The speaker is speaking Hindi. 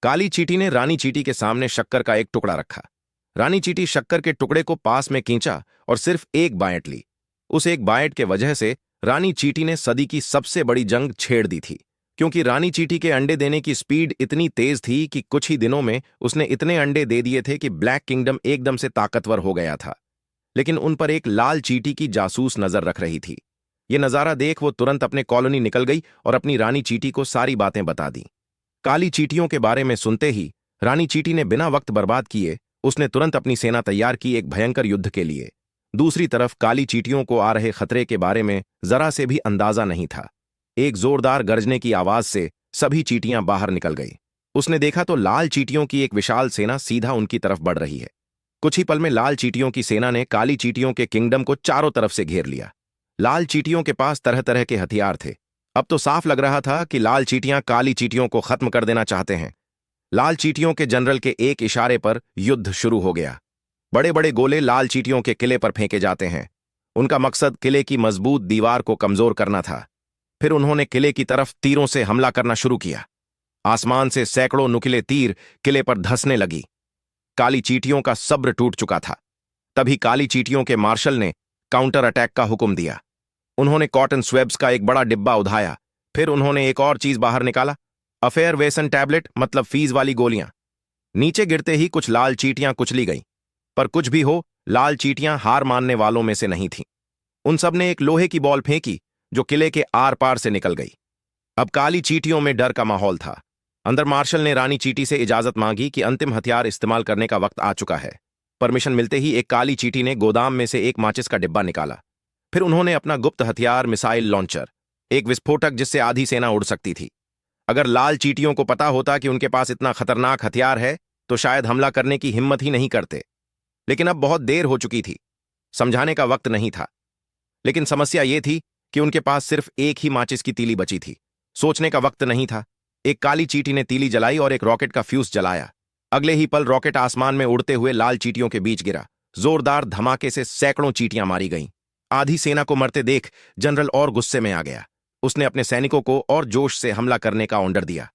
काली चींटी ने रानी चींटी के सामने शक्कर का एक टुकड़ा रखा। रानी चींटी शक्कर के टुकड़े को पास में खींचा और सिर्फ एक बाइट ली। उस एक बाइट के वजह से रानी चींटी ने सदी की सबसे बड़ी जंग छेड़ दी थी, क्योंकि रानी चींटी के अंडे देने की स्पीड इतनी तेज थी कि कुछ ही दिनों में उसने इतने अंडे दे दिए थे कि ब्लैक किंगडम एकदम से ताकतवर हो गया था। लेकिन उन पर एक लाल चींटी की जासूस नजर रख रही थी। ये नजारा देख वो तुरंत अपने कॉलोनी निकल गई और अपनी रानी चींटी को सारी बातें बता दी। काली चींटियों के बारे में सुनते ही रानी चींटी ने बिना वक्त बर्बाद किए उसने तुरंत अपनी सेना तैयार की एक भयंकर युद्ध के लिए। दूसरी तरफ काली चींटियों को आ रहे खतरे के बारे में जरा से भी अंदाजा नहीं था। एक जोरदार गरजने की आवाज से सभी चींटियां बाहर निकल गई। उसने देखा तो लाल चींटियों की एक विशाल सेना सीधा उनकी तरफ बढ़ रही है। कुछ ही पल में लाल चींटियों की सेना ने काली चींटियों के किंगडम को चारों तरफ से घेर लिया। लाल चींटियों के पास तरह तरह के हथियार थे। अब तो साफ लग रहा था कि लाल चींटियां काली चींटियों को खत्म कर देना चाहते हैं। लाल चींटियों के जनरल के एक इशारे पर युद्ध शुरू हो गया। बड़े बड़े गोले लाल चींटियों के किले पर फेंके जाते हैं। उनका मकसद किले की मजबूत दीवार को कमजोर करना था। फिर उन्होंने किले की तरफ तीरों से हमला करना शुरू किया। आसमान से सैकड़ों नुकीले तीर किले पर धंसने लगी। काली चींटियों का सब्र टूट चुका था। तभी काली चींटियों के मार्शल ने काउंटर अटैक का हुक्म दिया। उन्होंने कॉटन स्वेब्स का एक बड़ा डिब्बा उठाया। फिर उन्होंने एक और चीज बाहर निकाला, अफेयर वेसन टैबलेट, मतलब फीस वाली गोलियां। नीचे गिरते ही कुछ लाल चींटियां कुचली गईं। पर कुछ भी हो, लाल चींटियां हार मानने वालों में से नहीं थीं। उन सब ने एक लोहे की बॉल फेंकी जो किले के आर पार से निकल गई। अब काली चींटियों में डर का माहौल था। अंदर मार्शल ने रानी चींटी से इजाजत मांगी कि अंतिम हथियार इस्तेमाल करने का वक्त आ चुका है। परमिशन मिलते ही एक काली चींटी ने गोदाम में से एक माचिस का डिब्बा निकाला। फिर उन्होंने अपना गुप्त हथियार मिसाइल लॉन्चर, एक विस्फोटक जिससे आधी सेना उड़ सकती थी। अगर लाल चींटियों को पता होता कि उनके पास इतना खतरनाक हथियार है तो शायद हमला करने की हिम्मत ही नहीं करते। लेकिन अब बहुत देर हो चुकी थी। समझाने का वक्त नहीं था। लेकिन समस्या यह थी कि उनके पास सिर्फ एक ही माचिस की तीली बची थी। सोचने का वक्त नहीं था। एक काली चींटी ने तीली जलाई और एक रॉकेट का फ्यूज जलाया। अगले ही पल रॉकेट आसमान में उड़ते हुए लाल चींटियों के बीच गिरा। जोरदार धमाके से सैकड़ों चींटियां मारी गईं। आधी सेना को मरते देख जनरल और गुस्से में आ गया। उसने अपने सैनिकों को और जोश से हमला करने का ऑर्डर दिया।